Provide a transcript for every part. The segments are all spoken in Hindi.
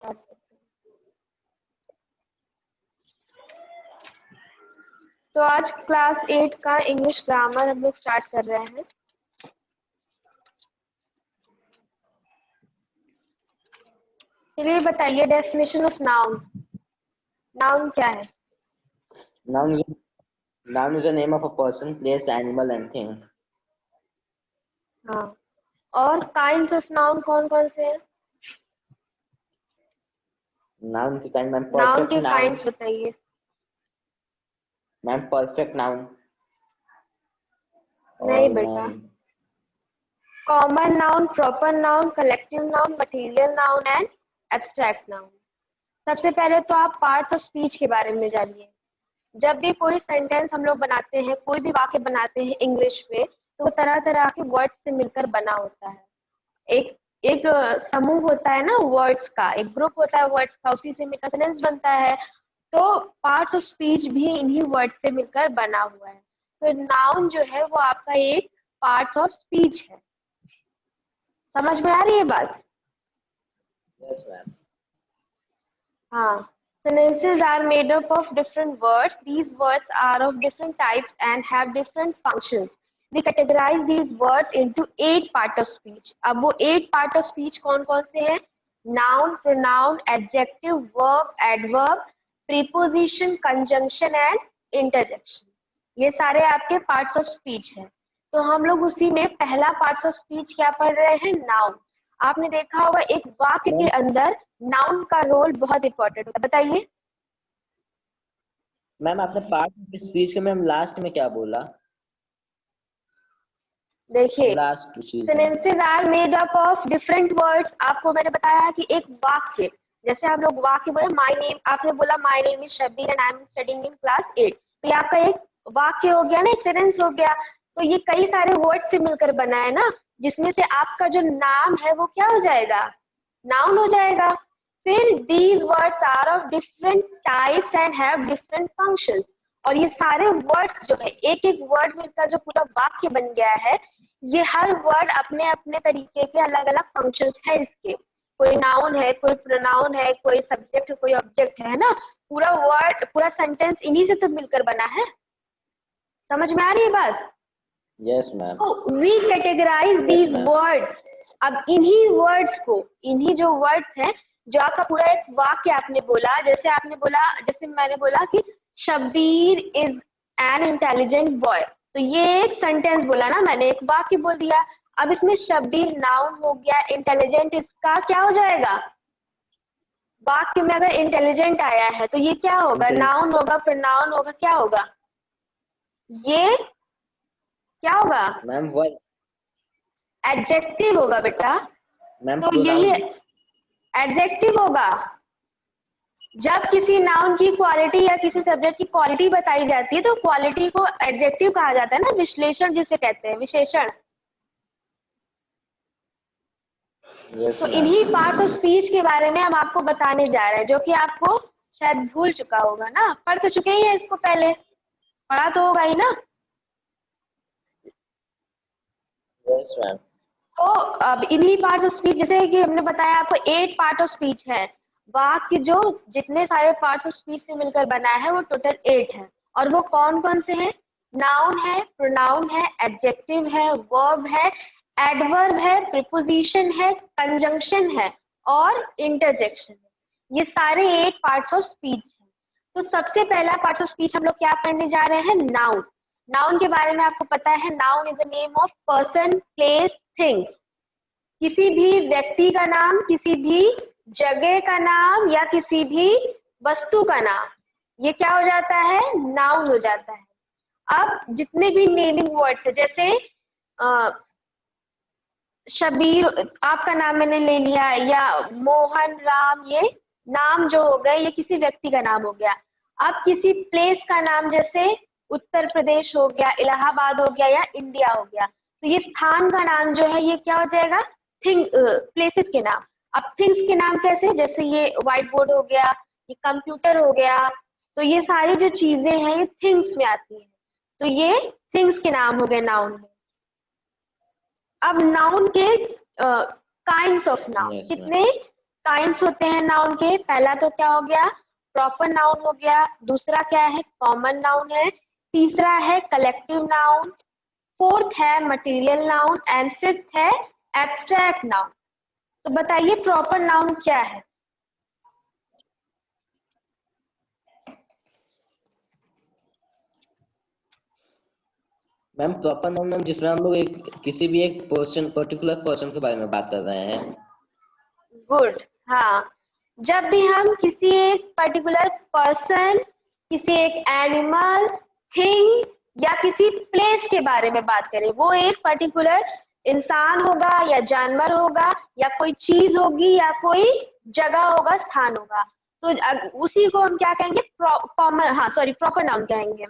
तो आज क्लास 8 का इंग्लिश ग्रामर हम लोग स्टार्ट कर रहे हैं। चलिए बताइए डेफिनेशन ऑफ नाउन। नाउन क्या है? Noun is the name of a person, place, animal and thing. हाँ, और काइंड्स ऑफ नाउन कौन कौन से हैं? Noun की kind मैम नाउन perfect के noun. काइंड्स बताइए। Ma'am perfect noun. नहीं और बेटा, ma'am common noun, proper noun, collective noun, material noun and abstract noun. सबसे पहले तो आप पार्ट्स ऑफ स्पीच के बारे में जानिए। जब भी कोई सेंटेंस हम लोग बनाते हैं, कोई भी वाक्य बनाते हैं इंग्लिश में, तो वो तरह तरह के वर्ड्स से मिलकर बना होता है। एक एक समूह होता है ना वर्ड्स का, एक ग्रुप होता है वर्ड्स का, उसी से मिलकर सेंटेंस बनता है। तो पार्ट्स ऑफ स्पीच भी इन्हीं वर्ड्स से मिलकर बना हुआ है। तो नाउन जो है वो आपका एक पार्ट्स ऑफ स्पीच है। समझ में आ रही है बात? yes ma'am. हाँ, sentences are made up of different words. These words are of different types and have different functions. We categorize these words into 8 part of speech. अब वो 8 part of speech कौन कौन से हैं? Noun, pronoun, adjective, verb, adverb, preposition, conjunction and interjection. ये सारे आपके parts of speech हैं। तो हम लोग उसी में पहला parts of speech क्या पढ़ रहे हैं? Noun. आपने देखा होगा एक वाक्य के अंदर नाउन का रोल बहुत इंपॉर्टेंट होता है। बताइए मैम आपने पार्ट ऑफ स्पीच के मैम लास्ट में क्या बोला? देखिए, लास्ट चीज sentences are made up of different words. आपको मैंने बताया कि एक वाक्य, जैसे हम लोग वाक्य बोले माय नेम, आपने बोला my name is Shabbir and I am studying in class 8, तो ये आपका एक वाक्य हो गया ना, एक सेंटेंस हो गया। तो ये कई सारे वर्ड से मिलकर बना है ना, जिसमें से आपका जो नाम है वो क्या हो जाएगा? नाउन हो जाएगा। फिर these words are of different types and have different functions. और ये सारे वर्ड्स जो है, एक एक वर्ड मिलकर जो पूरा वाक्य बन गया है, ये हर वर्ड अपने अपने तरीके के अलग अलग फंक्शंस है इसके। कोई नाउन है, कोई प्रोनाउन है, कोई सब्जेक्ट, कोई ऑब्जेक्ट है ना। पूरा वर्ड, पूरा सेंटेंस इन्हीं से तो मिलकर बना है। समझ में आ रही है बात? Yes ma'am. तो वी कैटेगराइज दीज वर्ड्स। अब इन्हीं वर्ड्स को, इन्हीं जो वर्ड्स हैं, जो आपका पूरा एक वाक्य आपने बोला, जैसे आपने बोला, जैसे मैंने बोला कि Shabbir is an intelligent boy, तो ये एक सेंटेंस बोला ना मैंने, एक वाक्य बोल दिया। अब इसमें शब्बीर नाउन हो गया, इंटेलिजेंट इसका क्या हो जाएगा? वाक्य में अगर इंटेलिजेंट आया है तो ये क्या होगा? नाउन होगा, प्रोनाउन होगा, क्या होगा? ये क्या होगा? मैम वर्ड एडजेक्टिव होगा बेटा। मैम तो यही एडजेक्टिव होगा। जब किसी नाउन की क्वालिटी या किसी सब्जेक्ट की क्वालिटी बताई जाती है तो क्वालिटी को एडजेक्टिव कहा जाता है ना, विश्लेषण जिसे कहते हैं, विशेषण। yes, तो इन्हीं पार्ट ऑफ स्पीच के बारे में हम आपको बताने जा रहे हैं, जो कि आपको शायद भूल चुका होगा ना, पढ़ तो चुके ही हैं इसको, पहले पढ़ा तो होगा ही ना। yes, ma'am. तो अब इन्हीं पार्ट ऑफ स्पीच, जैसे कि हमने बताया आपको 8 पार्ट ऑफ स्पीच है। वाक्य जो जितने सारे पार्ट ऑफ स्पीच से मिलकर बना है वो टोटल 8 है। और वो कौन कौन से हैं? नाउन है, प्रोनाउन है, एडजेक्टिव है, वर्ब है, एडवर्ब है, प्रीपोजिशन है, कंजंक्शन है और इंटरजेक्शन है। ये सारे 8 पार्ट्स ऑफ स्पीच है। तो सबसे पहला पार्ट ऑफ स्पीच हम लोग क्या पढ़ने जा रहे हैं? नाउन। नाउन के बारे में आपको पता है, noun is the name of person, place, things. किसी भी व्यक्ति का नाम, किसी भी जगह का नाम या किसी भी वस्तु का नाम, ये क्या हो जाता है? नाउन हो जाता है। अब जितने भी नेमिंग वर्ड्स है, जैसे शबीर आपका नाम मैंने ले लिया, या मोहन, राम, ये नाम जो हो गए ये किसी व्यक्ति का नाम हो गया। अब किसी प्लेस का नाम, जैसे उत्तर प्रदेश हो गया, इलाहाबाद हो गया या इंडिया हो गया, तो ये स्थान का नाम जो है ये क्या हो जाएगा? प्लेसेस के नाम। अब थिंग्स के नाम कैसे? जैसे ये व्हाइट बोर्ड हो गया, ये कंप्यूटर हो गया, तो ये सारी जो चीजें हैं ये थिंग्स में आती है। तो ये थिंग्स के नाम हो गए नाउन में। अब नाउन के काइंड्स ऑफ नाउन, Yes, कितने काइंड्स होते हैं नाउन के। पहला तो क्या हो गया, प्रॉपर नाउन हो गया, दूसरा क्या है, कॉमन नाउन है, तीसरा है कलेक्टिव नाउन, फोर्थ है मटेरियल नाउन एंड फिफ्थ है एब्स्ट्रैक्ट नाउन। तो बताइए प्रॉपर नाउन क्या है? मैम प्रॉपर नाउन मैम जिसमें हम लोग एक किसी भी एक पर्सन पर्टिकुलर पर्सन के बारे में बात कर रहे हैं। गुड। हाँ, जब भी हम किसी एक पर्टिकुलर पर्सन, किसी एक एनिमल, थिंग या किसी प्लेस के बारे में बात करें, वो एक पर्टिकुलर इंसान होगा या जानवर होगा या कोई चीज होगी या कोई जगह होगा, स्थान होगा, तो उसी को हम क्या कहेंगे, प्रॉपर नाउन कहेंगे।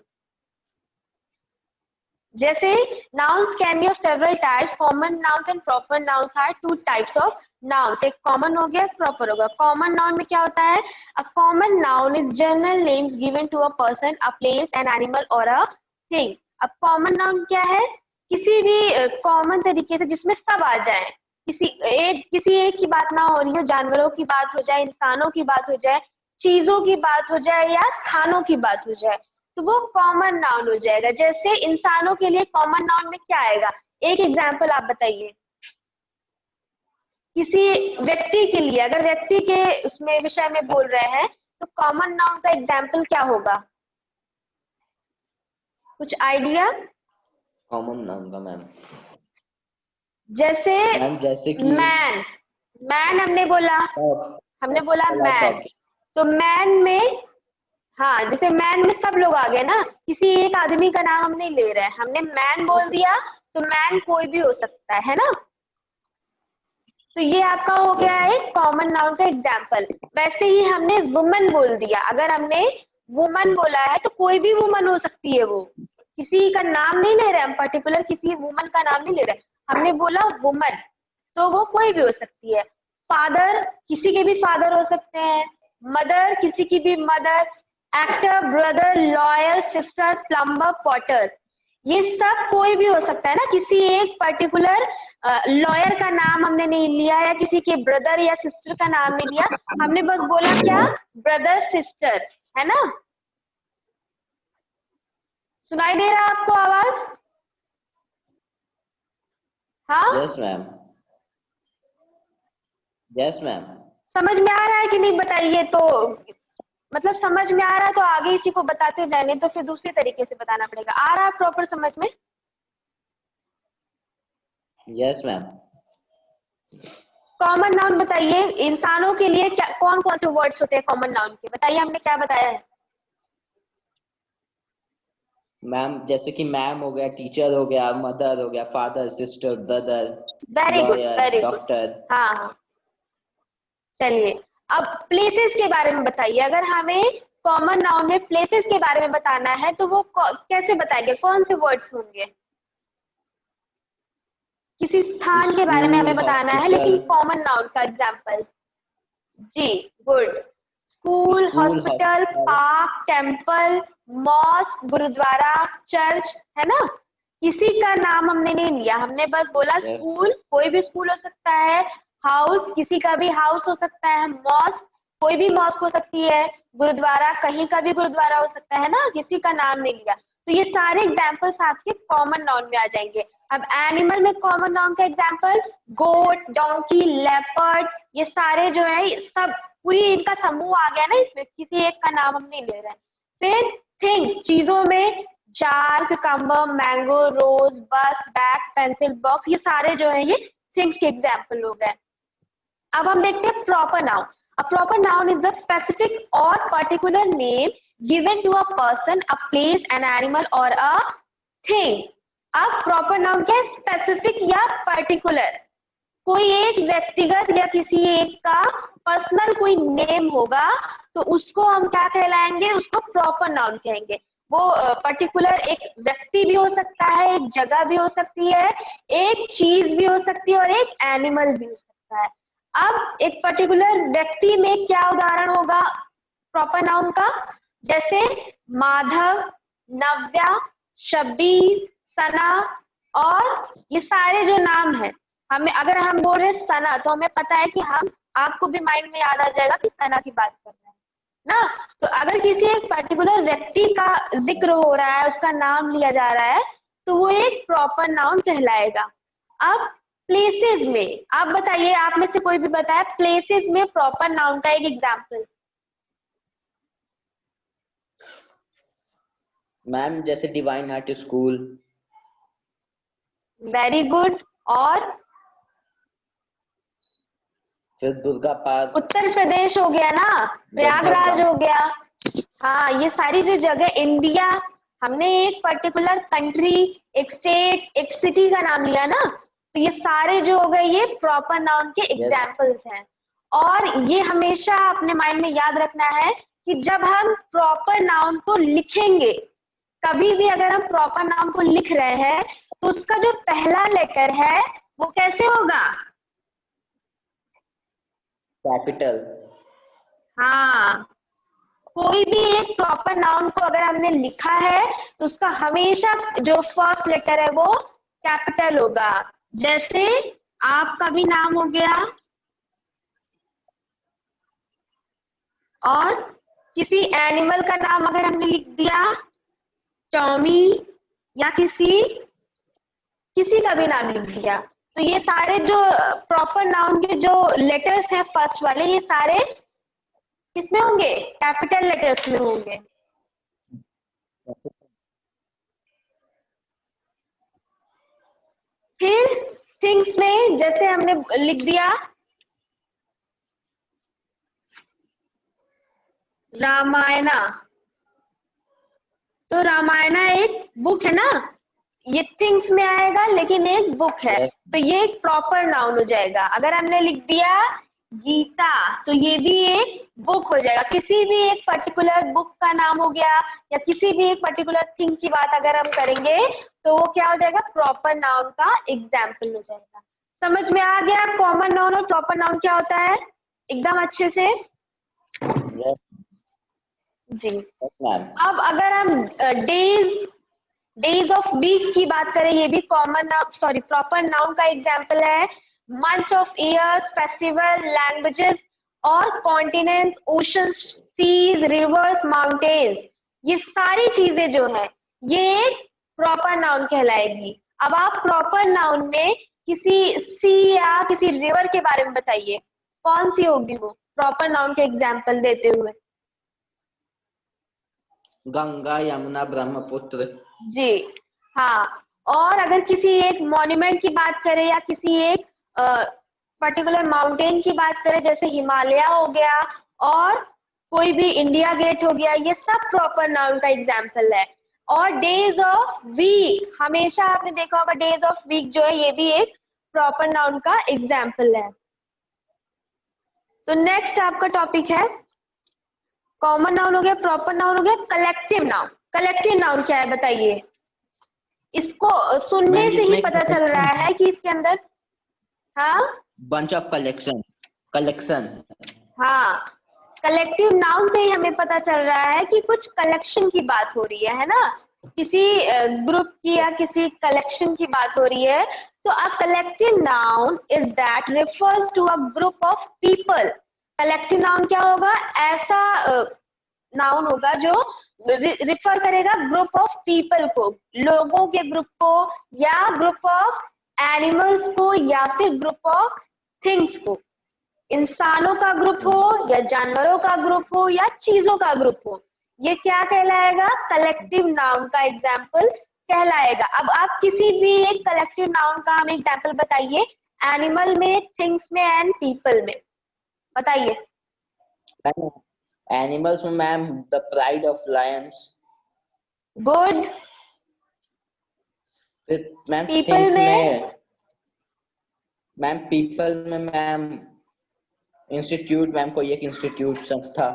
जैसे nouns can be of several types, common nouns and proper nouns are two types of nouns। एक common हो गया, proper होगा। common noun में क्या होता है, a common noun is general names given to a person, a place, an animal or a thing। अब common noun क्या है, किसी भी common तरीके से जिसमें सब आ जाए, किसी एक की बात ना हो रही हो, जानवरों की बात हो जाए, इंसानों की बात हो जाए, चीजों की बात हो जाए या स्थानों की बात हो जाए, तो वो कॉमन नाउन हो जाएगा। जैसे इंसानों के लिए कॉमन नाउन में क्या आएगा, एक एग्जांपल आप बताइए। किसी व्यक्ति के लिए, अगर व्यक्ति के उसमें विषय में बोल रहे हैं, तो कॉमन नाउन का एग्जांपल क्या होगा, कुछ आइडिया? कॉमन नाउन का मैम जैसे जैसे कि मैन हमने बोला मैन, तो मैन में, हाँ, जैसे मैन में सब लोग आ गए ना, किसी एक आदमी का नाम हम नहीं ले रहे हैं, हमने मैन बोल दिया, तो मैन कोई भी हो सकता है ना। तो ये आपका हो गया है कॉमन नाउन का एग्जाम्पल। वैसे ही हमने वुमन बोल दिया, अगर हमने वुमन बोला है तो कोई भी वुमन हो सकती है, वो किसी का नाम नहीं ले रहे हम, पर्टिकुलर किसी वुमन का नाम नहीं ले रहे, हमने बोला वुमन, तो वो कोई भी हो सकती है। फादर, किसी के भी फादर हो सकते हैं, मदर, किसी की भी mother, actor, brother, lawyer, sister, plumber, Potter, ये सब कोई भी हो सकता है ना। किसी एक पर्टिकुलर लॉयर का नाम हमने नहीं लिया या किसी के ब्रदर या सिस्टर का नाम नहीं लिया, हमने बस बोला क्या, ब्रदर सिस्टर, है ना। सुनाई दे रहा है आपको आवाज? हाँ, यस मैम, यस मैम। समझ में आ रहा है कि नहीं बताइए, तो मतलब समझ में आ रहा है तो आगे इसी को बताते जाएंगे, तो फिर दूसरे तरीके से बताना पड़ेगा। आ रहा है प्रॉपर समझ में? Yes ma'am. कॉमन नाउन बताइए, इंसानों के लिए क्या कौन कौन से वर्ड्स होते हैं कॉमन नाउन के, बताइए, हमने क्या बताया है? मैम जैसे कि मैम हो गया, टीचर हो गया, मदर हो गया, father, sister, brother, very good, lawyer, very good. Doctor. हाँ, चलिए अब प्लेसेस के बारे में बताइए। अगर हमें कॉमन नाउन में प्लेसेस के बारे में बताना है तो वो कैसे बताएंगे, कौन से वर्ड्स होंगे? किसी स्थान के बारे में हमें स्कूल, बताना है, हॉस्पिटल। लेकिन कॉमन नाउन का एग्जाम्पल। जी, good. School, school, hospital, hospital. Park, temple, mosque, gurdwara, church, है ना। किसी का नाम हमने नहीं लिया, हमने बस बोला यस। स्कूल, कोई भी स्कूल हो सकता है, हाउस, किसी का भी हाउस हो सकता है, मॉस्क, कोई भी मॉस्क हो सकती है, गुरुद्वारा, कहीं का भी गुरुद्वारा हो सकता है ना, किसी का नाम नहीं लिया। तो ये सारे एग्जाम्पल्स आपके कॉमन नाउन में आ जाएंगे। अब एनिमल में कॉमन नाउन का एग्जाम्पल, गोट, डोंकी, लेपर्ड, ये सारे जो है सब पूरी इनका समूह आ गया ना, इसमें किसी एक का नाम हम नहीं ले रहे हैं। फिर थिंग्स, चीजों में जार, cucumber, मैंगो, रोज, बस, बैग, पेंसिल, बॉक्स, ये सारे जो है ये थिंग्स के एग्जाम्पल हो गए। अब हम देखते हैं proper noun. A proper noun is the specific और particular name given to a person, a place, an animal और अ थिंग। अब प्रॉपर नाउन क्या है, स्पेसिफिक या पर्टिकुलर, कोई एक व्यक्तिगत या किसी एक का पर्सनल कोई नेम होगा, तो उसको हम क्या कहलाएंगे, उसको प्रॉपर नाउन कहेंगे। वो पर्टिकुलर एक व्यक्ति भी हो सकता है, एक जगह भी हो सकती है, एक चीज भी हो सकती है और एक एनिमल भी हो सकता है। अब एक पर्टिकुलर व्यक्ति में क्या उदाहरण होगा प्रॉपर नाउन का, जैसे माधव, नव्या, शब्बीर, सना, और ये सारे जो नाम है, हमें अगर हम बोल रहे सना तो हमें पता है कि हम आपको भी माइंड में याद आ जाएगा कि सेना की बात कर रहे हैं ना। तो अगर किसी एक पर्टिकुलर व्यक्ति का जिक्र हो रहा है, उसका नाम लिया जा रहा है, तो वो एक प्रॉपर नाउन कहलाएगा। अब प्लेसेस में आप बताइए, आप में से कोई भी बताए प्लेसेस में प्रॉपर नाउन का एक एग्जाम्पल। मैम जैसे divine heart school. Very good. और फिर दुर्गा पार्क। उत्तर प्रदेश हो गया ना, प्रयागराज गंगा। हो गया। हाँ, ये सारी जो जगह, इंडिया, हमने एक पर्टिकुलर कंट्री, एक स्टेट, एक सिटी का नाम लिया ना, तो ये सारे जो हो गए ये प्रॉपर नाउन के एग्जाम्पल्स हैं। और ये हमेशा अपने माइंड में याद रखना है कि जब हम प्रॉपर नाउन को लिखेंगे, कभी भी अगर हम प्रॉपर नाउन को लिख रहे हैं, तो उसका जो पहला लेटर है वो कैसे होगा? कैपिटल। हाँ, कोई भी एक प्रॉपर नाउन को अगर हमने लिखा है तो उसका हमेशा जो फर्स्ट लेटर है वो कैपिटल होगा। जैसे आपका भी नाम हो गया, और किसी एनिमल का नाम अगर हमने लिख दिया, टॉमी, या किसी का भी नाम लिख दिया, तो ये सारे जो प्रॉपर नाउन के जो लेटर्स हैं फर्स्ट वाले, ये सारे किसमें होंगे? कैपिटल लेटर्स में होंगे। फिर थिंग्स में जैसे हमने लिख दिया रामायणा, तो रामायणा एक बुक है ना, ये थिंग्स में आएगा लेकिन एक बुक है, तो ये एक प्रॉपर नाउन हो जाएगा। अगर हमने लिख दिया गीता, तो ये भी एक बुक हो जाएगा। किसी भी एक पर्टिकुलर बुक का नाम हो गया, या किसी भी एक पर्टिकुलर थिंग की बात अगर हम करेंगे तो वो क्या हो जाएगा? प्रॉपर नाउन का एग्जाम्पल हो जाएगा। समझ में आ गया कॉमन नाउन और प्रॉपर नाउन क्या होता है एकदम अच्छे से? जी। अब अगर हम डेज ऑफ वीक की बात करें, ये भी कॉमन सॉरी प्रॉपर नाउन का एग्जाम्पल है। Month of years, festival, languages और continents, oceans, seas, rivers, mountains, ये सारी चीजें जो है ये एक प्रॉपर नाउन कहलाएगी। अब आप प्रॉपर नाउन में किसी सी या किसी रिवर के बारे में बताइए, कौन सी होगी वो प्रॉपर नाउन के एग्जाम्पल देते हुए? गंगा, यमुना, ब्रह्मपुत्र। जी हाँ। और अगर किसी एक मॉन्यूमेंट की बात करें या किसी एक पर्टिकुलर माउंटेन की बात करें, जैसे हिमालय हो गया और कोई भी इंडिया गेट हो गया, ये सब प्रॉपर नाउन का एग्जाम्पल है। और डेज ऑफ वीक, हमेशा आपने देखा होगा डेज ऑफ वीक जो है ये भी एक प्रॉपर नाउन का एग्जाम्पल है। तो नेक्स्ट आपका टॉपिक है, कॉमन नाउन हो गया, प्रॉपर नाउन हो गया, कलेक्टिव नाउन। कलेक्टिव नाउन क्या है बताइए? इसको सुनने से ही पता चल रहा है कि इसके अंदर, हाँ, बंच ऑफ कलेक्शन। हाँ, कलेक्टिव नाउन से ही हमें पता चल रहा है कि कुछ कलेक्शन की बात हो रही है ना, किसी ग्रुप की या किसी कलेक्शन की बात हो रही है। तो a collective noun is that refers to a group of people. Collective noun क्या होगा? ऐसा नाउन होगा जो रिफर करेगा ग्रुप ऑफ पीपल को, लोगों के ग्रुप को, या ग्रुप ऑफ एनिमल्स को, या फिर ग्रुप ऑफ थिंग्स को। इंसानों का ग्रुप हो या जानवरों का ग्रुप हो या चीजों का ग्रुप हो, ये क्या कहलाएगा? कलेक्टिव नाउन का एग्जाम्पल कहलाएगा। अब आप किसी भी एक कलेक्टिव नाउन का हमें एग्जाम्पल बताइए, एनिमल में, थिंग्स में एंड पीपल में, बताइए। एनिमल्स में ma'am the pride of Lions. Good. फिर मैम पीपल थिंग्स में? मैम पीपल में मैम इंस्टीट्यूट, मैम कोई एक इंस्टीट्यूट, संस्था।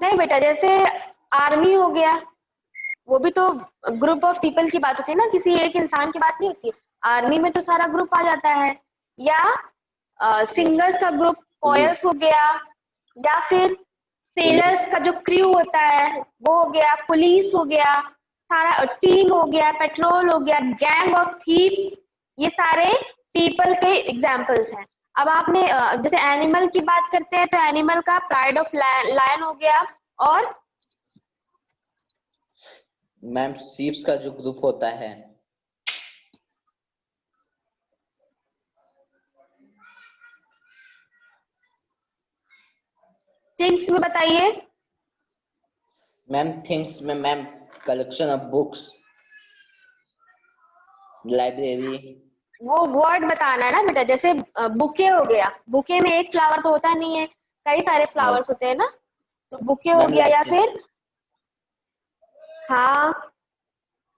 नहीं बेटा, जैसे आर्मी हो गया, वो भी तो ग्रुप ऑफ पीपल की बात होती है ना, किसी एक इंसान की बात नहीं होती। आर्मी में तो सारा ग्रुप आ जाता है। या सिंगर्स का ग्रुप, कोयर्स हो गया, या फिर सेलर्स का जो क्रू होता है वो हो गया, पुलिस हो गया, सारा टीम हो गया, पेट्रोल हो गया, गैंग ऑफ थीव्स, ये सारे पीपल के एग्जाम्पल्स हैं। अब आपने जैसे एनिमल की बात करते हैं तो एनिमल का प्राइड ऑफ लायन हो गया, और मैम शीप्स का जो ग्रुप होता है। थिंग्स में बताइए। मैम थिंग्स में ma'am collection of books, library. वो वर्ड बताना है ना बेटा, जैसे बुके हो गया, बुके में एक फ्लावर तो होता नहीं है, कई सारे फ्लावर्स होते हैं ना, तो बुके हो मैम गया, या फिर हाँ,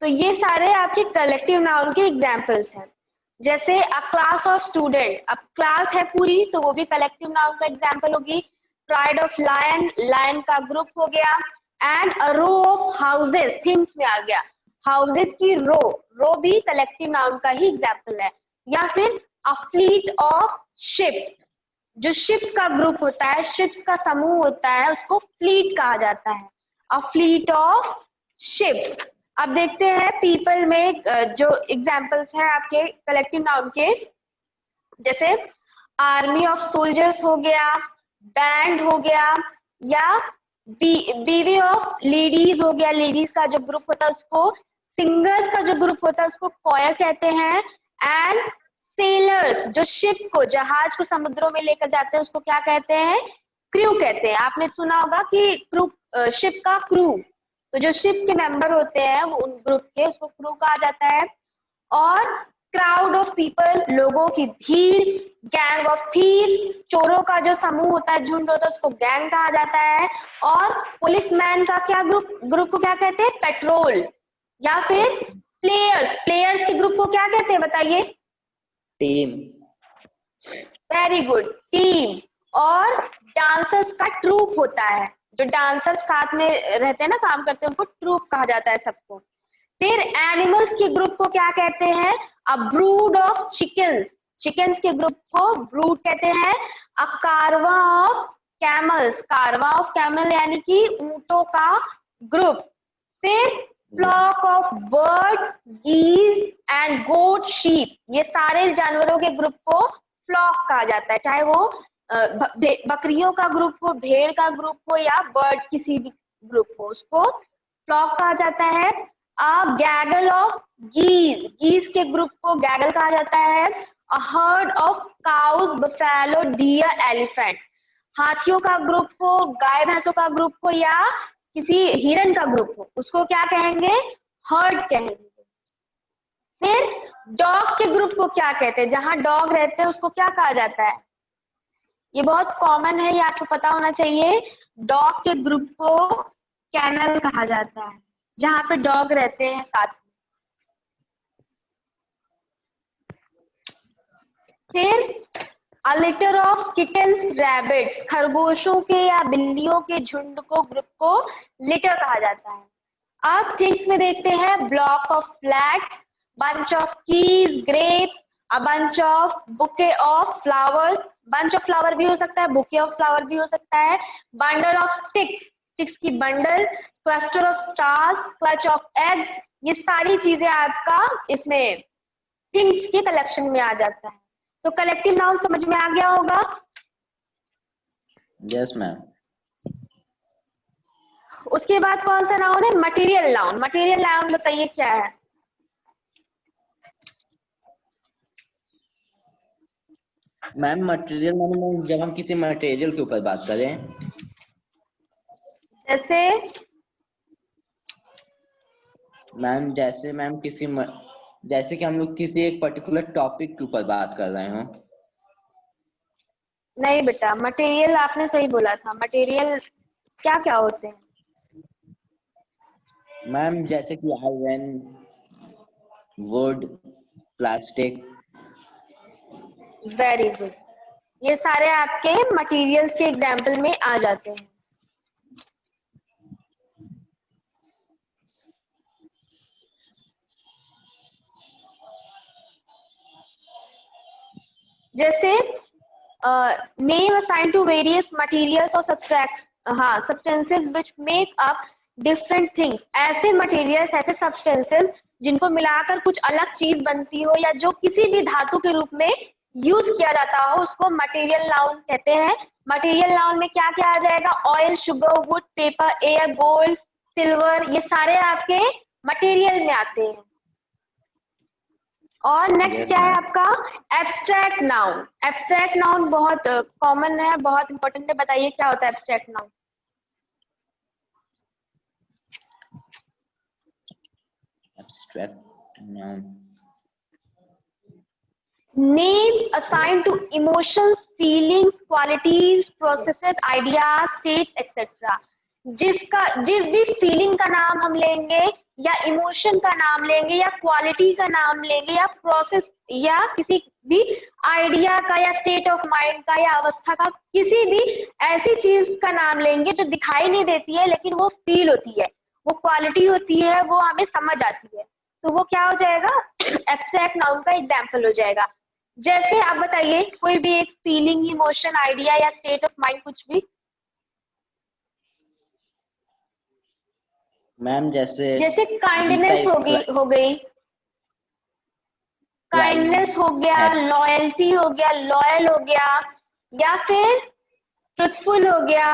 तो ये सारे आपके कलेक्टिव नाउन के एग्जाम्पल्स हैं। जैसे अ क्लास ऑफ स्टूडेंट, अब क्लास है पूरी तो वो भी कलेक्टिव नाउन का एग्जाम्पल होगी। प्राइड ऑफ लायन, लायन का ग्रुप हो गया। And a row of houses, things में आ गया, हाउसेस की रो, रो भी कलेक्टिव नाउन का ही एग्जाम्पल है। या फिर अ फ्लीट ऑफ शिप, जो शिप्स का ग्रुप होता है, शिप्स का समूह होता है, उसको फ्लीट कहा जाता है, अ फ्लीट ऑफ शिप्स। अब देखते हैं पीपल में जो एग्जाम्पल्स हैं आपके कलेक्टिव नाउन के, जैसे आर्मी ऑफ सोल्जर्स हो गया, बैंड हो गया, या बीवी ऑफ लेडीज हो गया, लेडीज का जो ग्रुप होता है उसको, सिंगर्स का जो ग्रुप होता है उसको कॉयर कहते हैं। एंड सेलर्स, जो शिप को, जहाज को समुद्रों में लेकर जाते हैं उसको क्या कहते हैं, क्रू कहते हैं। आपने सुना होगा कि क्रू, शिप का क्रू, तो जो शिप के मेंबर होते हैं वो उन ग्रुप के, उसको क्रू कहा जाता है। और क्राउड ऑफ पीपल, लोगों की भीड़। गैंग ऑफ थीव्स, चोरों का जो समूह होता है, झुंड होता है, उसको गैंग कहा जाता है। और पुलिसमैन का क्या ग्रुप, ग्रुप को क्या कहते हैं, पेट्रोल। या फिर प्लेयर्स, प्लेयर्स के ग्रुप को क्या कहते हैं बताइए, टीम। Very good, team. और डांसर्स का ट्रूप होता है, जो डांसर्स साथ में रहते हैं ना, काम करते हैं, उनको ट्रूप कहा जाता है सबको। फिर एनिमल्स के ग्रुप को क्या कहते हैं, a brood of chickens, chickens के ग्रुप को ब्रूड कहते हैं। A caravan of camels, caravan of camel यानी कि ऊंटों का ग्रुप। फिर flock of bird, geese and goat, sheep, ये सारे जानवरों के ग्रुप को फ्लॉक कहा जाता है, चाहे वो बकरियों का ग्रुप हो, भेड़ का ग्रुप हो, या बर्ड किसी भी ग्रुप हो, उसको फ्लॉक कहा जाता है। गैगल ऑफ गीज, गीज के ग्रुप को गैगल कहा जाता है। A herd of cows, buffalo, deer, elephant, हाथियों का ग्रुप हो, गाय भैंसों का ग्रुप हो, या किसी हिरन का ग्रुप हो, उसको क्या कहेंगे, हर्ड कहेंगे। फिर डॉग के ग्रुप को क्या कहते हैं, जहां डॉग रहते हैं उसको क्या कहा जाता है, ये बहुत कॉमन है, ये आपको पता होना चाहिए। डॉग के ग्रुप को कैनल कहा जाता है, जहां पे डॉग रहते हैं साथ में। फिर अ लिटर ऑफ किटन्स, रैबिट्स, खरगोशों के या बिल्लियों के झुंड को, ग्रुप को लिटर कहा जाता है। अब थिंग्स में देखते हैं, block of flags, bunch of keys, grapes, a bunch of bouquet of flowers, bunch of flower भी हो सकता है, bouquet of flower भी हो सकता है। bundle of sticks, sticks की bundle, cluster of stars, clutch of eggs, ये सारी चीजें आपका इसमें थिंग्स के कलेक्शन में आ जाता है। तो कलेक्टिव नाउन समझ में आ गया होगा। Yes ma'am. उसके बाद कौन सा नाउन है, मटेरियल नाउन। मटेरियल नाउन बताइए क्या है। मैम मटेरियल मैम, जब हम किसी मटेरियल के ऊपर बात करें, जैसे मैम जैसे मैम जैसे कि हम लोग किसी एक पर्टिकुलर टॉपिक के ऊपर बात कर रहे हो। नहीं बेटा, मटेरियल आपने सही बोला था, मटेरियल क्या क्या होते हैं मैम जैसे कि iron, would, plastic. Very good, ये सारे आपके मटेरियल्स के एग्जाम्पल में आ जाते हैं। जैसे name assign to various materials और substances which make up different things, ऐसे मटेरियल्स, ऐसे सब्सटेंसेस जिनको मिलाकर कुछ अलग चीज बनती हो या जो किसी भी धातु के रूप में यूज किया जाता हो उसको मटेरियल नाउन कहते हैं। मटेरियल नाउन में क्या क्या आ जाएगा? Oil, sugar, would, paper, air, gold, silver, ये सारे आपके मटेरियल में आते हैं। और नेक्स्ट Yes, क्या है ma'am. आपका? Abstract noun. एब्स्ट्रैक्ट नाउन बहुत कॉमन है, बहुत इंपॉर्टेंट है, बताइए क्या होता है abstract noun? Abstract noun. Names assigned to emotions, feelings, qualities, processes, ideas, states, etc. जिस भी फीलिंग का नाम हम लेंगे या इमोशन का नाम लेंगे या क्वालिटी का नाम लेंगे या प्रोसेस या किसी भी आइडिया का या स्टेट ऑफ माइंड का या अवस्था का किसी भी ऐसी चीज का नाम लेंगे जो दिखाई नहीं देती है लेकिन वो फील होती है, वो क्वालिटी होती है, वो हमें समझ आती है, तो वो क्या हो जाएगा? एब्स्ट्रैक्ट नाउन का एग्जाम्पल हो जाएगा। जैसे आप बताइए कोई भी एक फीलिंग, इमोशन, आइडिया या स्टेट ऑफ माइंड कुछ भी। मैम जैसे काइंडनेस गीता हो गई, काइंडनेस हो गया, हैप्पी लॉयल्टी हो गया, लॉयल हो गया, या फिर ट्रुथफुल हो गया,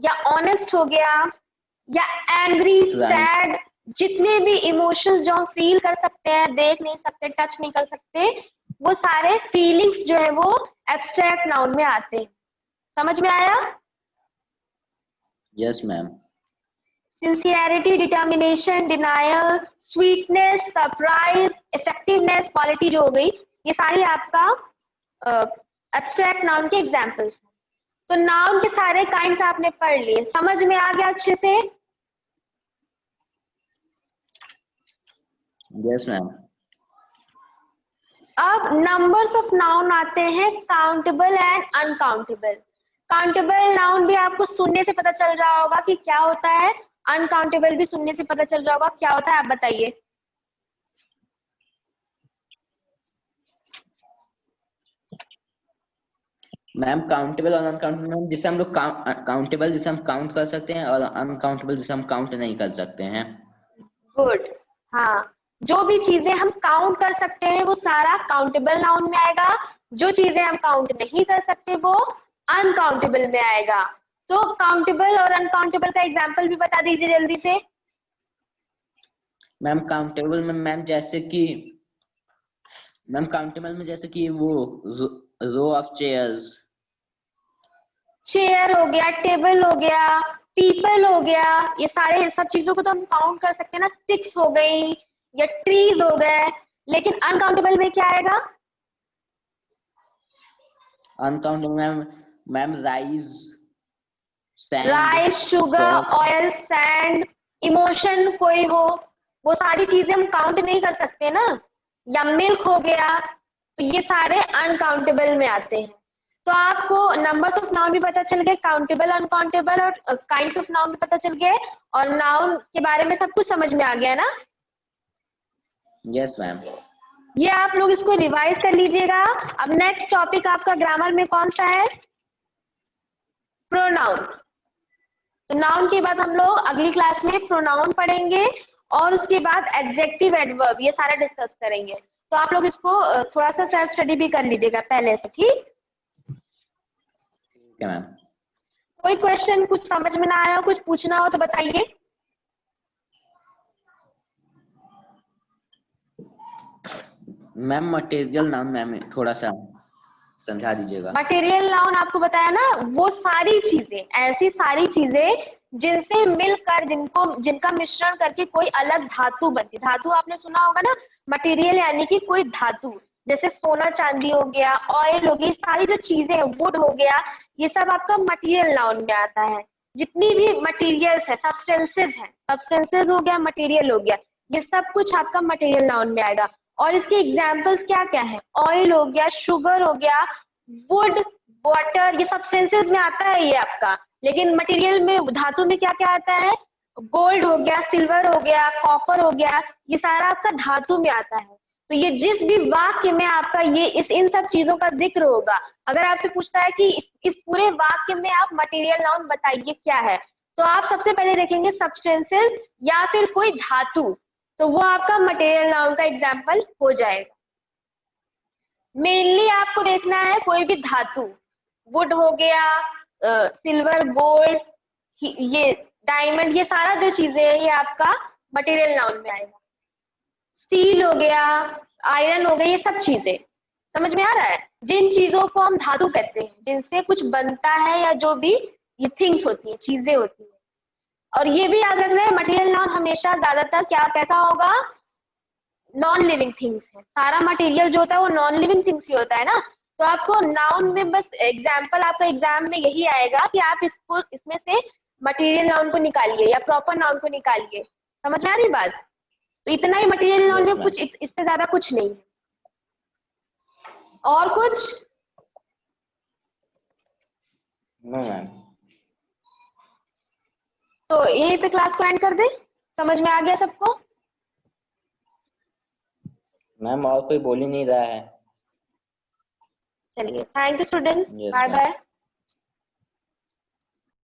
या ऑनेस्ट हो गया, या एंग्री, सैड, जितने भी इमोशंस जो हम फील कर सकते हैं, देख नहीं सकते, टच नहीं कर सकते, वो सारे फीलिंग्स जो है वो एब्स्ट्रैक्ट नाउन में आते हैं। समझ में आया? Yes ma'am. Sincerity, determination, denial, sweetness, surprise, effectiveness, quality जो हो गई, ये सारी आपका एब्स्ट्रैक्ट नाउन के एग्जांपल्स हैं। तो नाउन के सारे काइंड्स आपने पढ़ लिए, समझ में आ गया अच्छे से? Yes ma'am. अब नंबर्स ऑफ नाउन आते हैं, countable and uncountable. Countable noun भी आपको सुनने से पता चल रहा होगा कि क्या होता है, अनकाउंटेबल भी सुनने से पता चल रहा होगा क्या होता है, आप बताइए। मैम काउंटेबल और अनकाउंटेबल जिसे हम लोग काउंटेबल जिसे हम काउंट कर सकते हैं और अनकाउंटेबल जिसे हम काउंट नहीं कर सकते हैं। गुड, हाँ, जो भी चीजें हम काउंट कर सकते हैं वो सारा काउंटेबल नाउन में आएगा, जो चीजें हम काउंट नहीं कर सकते वो अनकाउंटेबल में आएगा। तो काउंटेबल और अनकाउंटेबल का एग्जांपल भी बता दीजिए जल्दी से। मैम काउंटेबल में मैम जैसे कि वो रो ऑफ चेयर्स, चेयर हो गया, टेबल हो गया, पीपल हो गया, ये सारे सब चीजों को तो हम काउंट कर सकते हैं ना, स्टिक्स हो गई या ट्रीज हो गए, लेकिन अनकाउंटेबल में क्या आएगा? Uncountable ma'am rice, sand, rice, sugar, oil, sand, emotion कोई हो, वो सारी चीजें हम काउंट नहीं कर सकते ना, या मिल्क हो गया, तो ये सारे अनकाउंटेबल में आते हैं। तो आपको नंबर्स ऑफ नाउन भी पता चल गए, काउंटेबल, अनकाउंटेबल और काइंड्स ऑफ नाउन भी पता चल गए, और नाउन के बारे में सब कुछ समझ में आ गया ना? Yes ma'am. ये आप लोग इसको रिवाइज कर लीजिएगा। अब नेक्स्ट टॉपिक आपका ग्रामर में कौन सा है? प्रोनाउन। तो नाउन के बाद हम लोग अगली क्लास में प्रोनाउन पढ़ेंगे और उसके बाद एडजेक्टिव, एडवर्ब, ये सारा डिस्कस करेंगे। तो आप लोग इसको थोड़ा सा सेल्फ स्टडी भी कर लीजिएगा पहले से, ठीक है मैम। कोई क्वेश्चन कुछ समझ में ना आया हो, कुछ पूछना हो तो बताइए। मैम मटेरियल नाउन मैम थोड़ा सा समझा दीजिएगा। मटेरियल नाउन आपको बताया ना, वो सारी चीजें, ऐसी सारी चीजें जिनसे मिलकर, जिनका मिश्रण करके कोई अलग धातु बनती। धातु आपने सुना होगा ना, मटेरियल यानी कि कोई धातु, जैसे सोना चांदी हो गया, ऑयल हो गई, सारी जो चीजें, वुड हो गया, ये सब आपका मटेरियल नाउन में आता है। जितनी भी मटेरियल्स है, सब्सटेंसेस हो गया, मटेरियल हो गया, ये सब कुछ आपका मटेरियल नाउन में आएगा। और इसके एग्जाम्पल्स क्या क्या है? ऑयल हो गया, शुगर हो गया, वुड, वाटर, ये सब्सटेंसेस में आता है ये आपका। लेकिन मटेरियल में, धातु में क्या क्या आता है? गोल्ड हो गया, सिल्वर हो गया, कॉपर हो गया, ये सारा आपका धातु में आता है। तो ये जिस भी वाक्य में आपका ये इन सब चीजों का जिक्र होगा, अगर आपसे पूछता है कि इस पूरे वाक्य में आप मटेरियल नाउन बताइए क्या है, तो आप सबसे पहले देखेंगे सब्सटेंसेस या फिर कोई धातु। तो वो आपका मटेरियल नाउन का एग्जाम्पल हो जाएगा। मेनली आपको देखना है कोई भी धातु, वुड हो गया, सिल्वर, गोल्ड, ये डायमंड, ये सारा जो चीजें है ये आपका मटेरियल नाउन में आएगा। स्टील हो गया, आयरन हो गया, ये सब चीजें समझ में आ रहा है। जिन चीजों को हम धातु कहते हैं, जिनसे कुछ बनता है या जो भी ये थिंग्स होती है, चीजें होती है। और ये भी याद रखना है मटेरियल नाउन हमेशा ज्यादातर क्या कैसा होगा, नॉन लिविंग थिंग्स है। सारा मटेरियल जो होता है वो नॉन लिविंग थिंग्स ही होता है ना। तो आपको नाउन में बस एग्जाम्पल, आपका एग्जाम में यही आएगा कि आप इसको इसमें से मटेरियल नाउन को निकालिए या प्रॉपर नाउन को निकालिए। समझ में आ रही बात? तो इतना ही मटेरियल नाउन में, कुछ इससे ज्यादा कुछ नहीं है। और कुछ? No ma'am. तो यहीं पे क्लास को एंड कर दे। समझ में आ गया सबको? मैम और कोई बोल ही नहीं रहा है। चलिए, thank you students, yes bye ma'am. Bye.